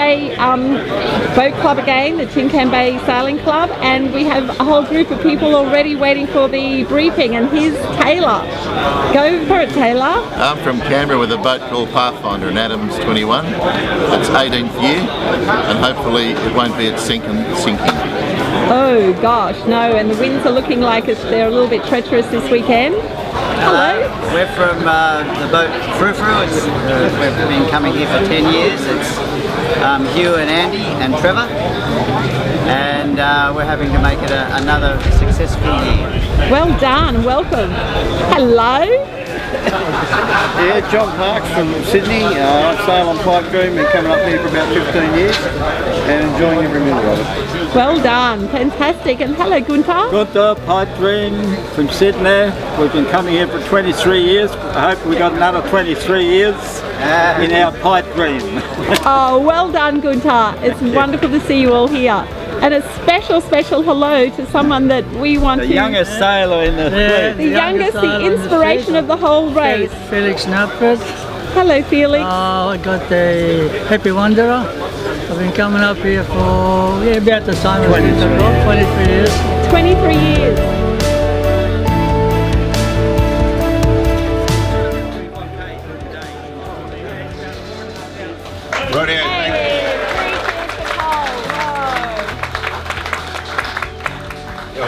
Bay Boat Club again, the Tin Can Bay Sailing Club, and we have a whole group of people already waiting for the briefing, and here's Taylor. Go for it, Taylor. I'm from Canberra with a boat called Pathfinder in Adams 21. It's 18th year, and hopefully it won't be at sinking. Oh gosh, no, and the winds are looking like they're a little bit treacherous this weekend. Hello. We're from the boat Frou Frou. We've been coming here for 10 years. It's Hugh and Andy and Trevor, and we're hoping to make it another successful year. Well done, welcome. Hello. Yeah, John Parks from Sydney. I sail on Pipe Dream, been coming up here for about 15 years and enjoying every minute of it. Well done, fantastic. And hello, Gunther. Gunther, Pipe Dream from Sydney. We've been coming here for 23 years. I hope we got another 23 years in our Pipe Dream. Oh, well done, Gunther. It's wonderful to see you all here. And a special hello to someone that we want the to... youngest sailor in the fleet. The youngest, the inspiration of the whole race. Felix Knapford. Hello, Felix. I got the Happy Wanderer. I've been coming up here for about the time as 23 years. 23 years. Right here.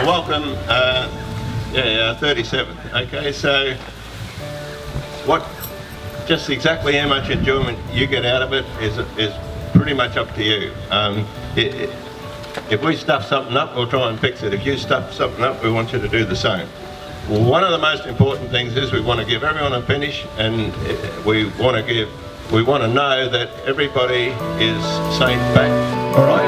Welcome, 37th. Okay, so just exactly how much enjoyment you get out of it is pretty much up to you. If we stuff something up, we'll try and fix it. If you stuff something up, we want you to do the same. One of the most important things is we want to give everyone a finish, and we want to know that everybody is safe back. All right.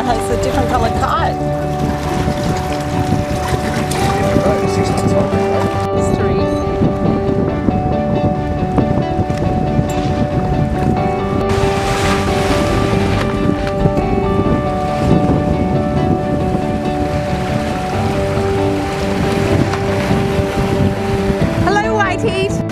that has a different coloured kite. Mystery. Hello, Whitehead.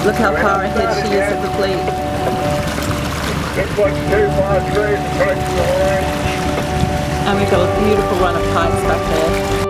Look how far ahead she is of the fleet. Looks like 253 is approaching the line. And we've got a beautiful run of kites back there.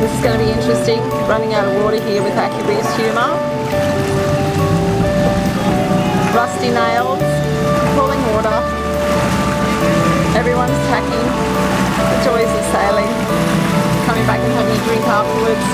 This is going to be interesting, running out of water here with AccuBoost Humour. Rusty nails, pulling water. Everyone's tacking. The joys of sailing. Coming back and having a drink afterwards.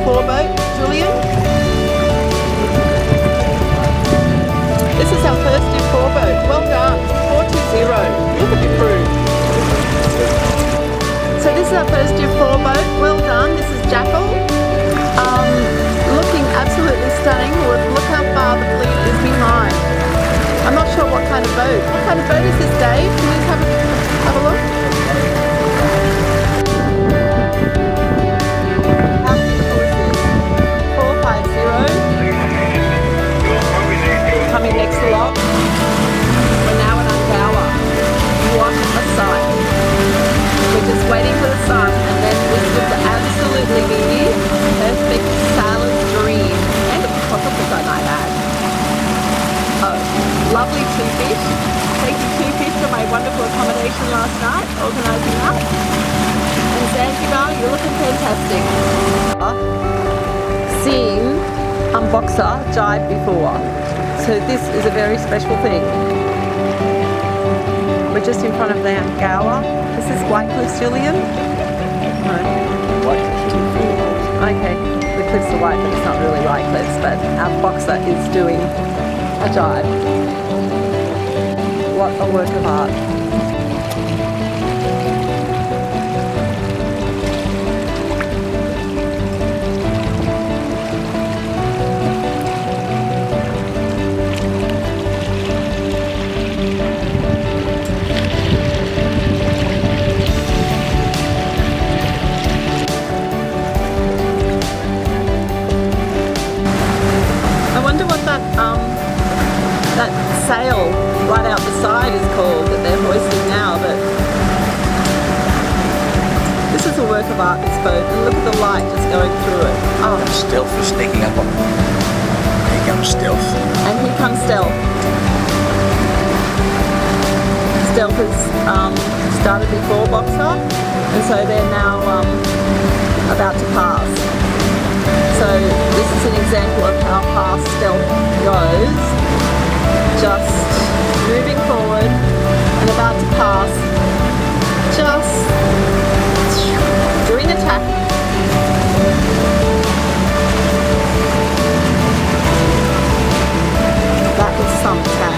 Boat, Julian. This is our first in 4 boat. Well done. 420. Look at the crew. So this is our first in 4 boat. Well done. This is Jackal. Looking absolutely stunning. Look how far the fleet is behind. I'm not sure what kind of boat. What kind of boat is this, Dave? Can you have a look? Coming next lock. We're now in Angawa. What a sight. We're just waiting for the sun, and then this would absolutely be perfect sailor's dream. And a photographer, I might add. Oh, lovely 2 fish. Taking 2 fish to my wonderful accommodation last night, organising that. And Zanzibar, you're looking fantastic. Seen Unboxer jibe before. So this is a very special thing. We're just in front of the Angawa. This is White Cliffs, Julian? No. White Cliffs. Okay, the cliffs are white, but it's not really White Cliffs, but our boxer is doing a jibe. What a work of art. That sail right out the side is called that they're hoisting now, but this is a work of art, this boat, and look at the light just going through it. Oh. Stealth is sneaking up on them. Here comes Stealth. And here comes Stealth. Stealth has started before Boxer, and so they're now about to pass. So this is an example of how fast Stealth goes. Just moving forward and about to pass. Just doing the tack. That is some tack.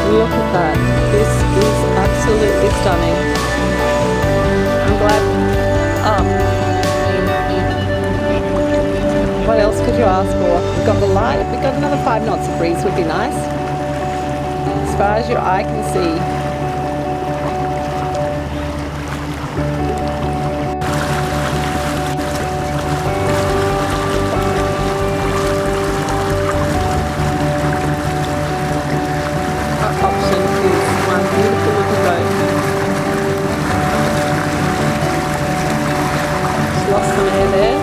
Look at that. This is absolutely stunning. I'm glad. What else could you ask for? We've got the light. We've got another 5 knots of breeze would be nice. As far as your eye can see. Option is one beautiful looking boat. Just lost some air there.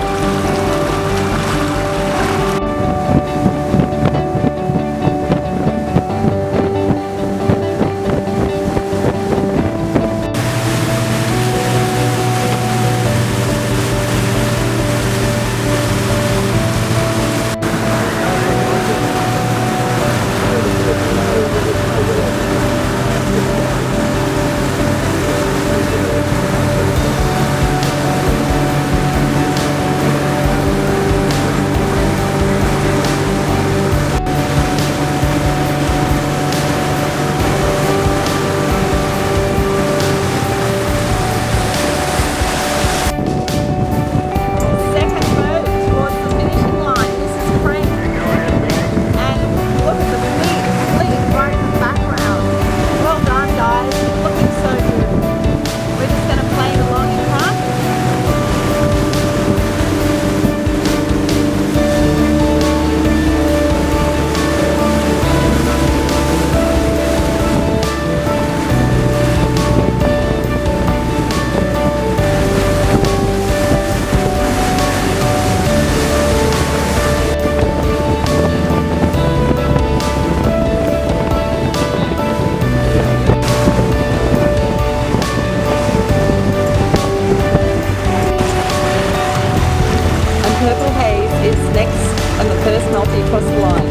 Purple Haze is next and the first multi across the line.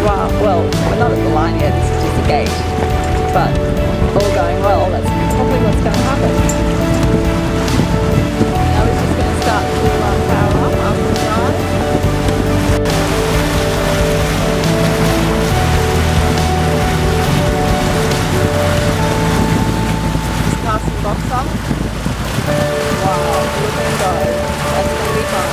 Wow, well, we're not at the line yet, this is just a gate. But all going well, that's probably what's going to happen. Now we're just going to start to power up after the dive. Just passing box up. Wow, look at go. That's going to be fun.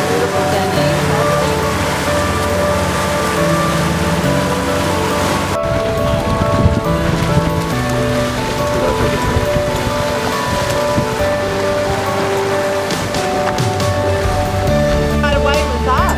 Beautiful standing. Right away with that.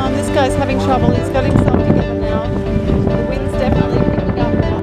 This guy's having trouble. He's got himself together now. The wind's definitely picking up now.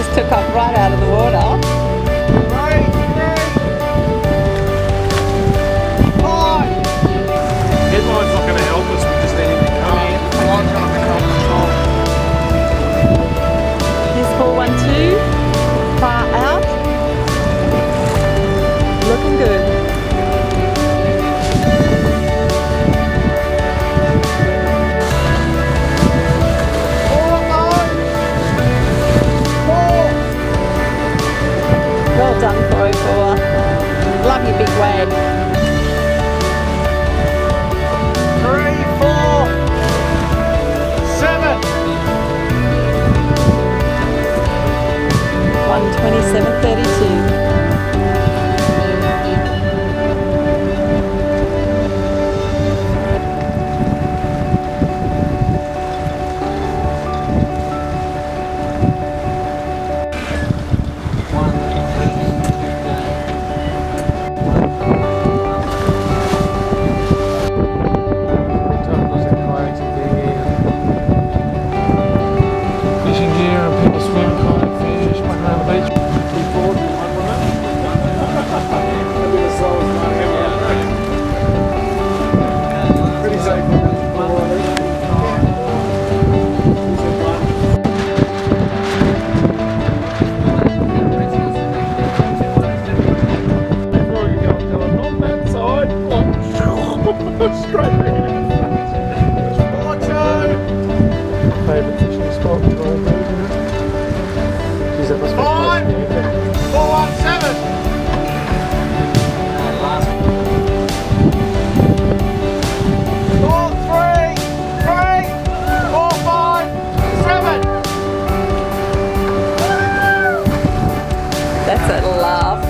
just took off right out of the water. Headline's not going to help us, we just need him to come in. Here's 412, far out. Looking good. Well done, 404. Love your big wag. 3, 4, 7. 127.32. Fishing gear and people swimming, kind of fish, mucking around the beach. Before, pretty safe. Before you go and tell them, on that side, straight there. Favourite fishing spot. Geez, that must be 417. That's a laugh.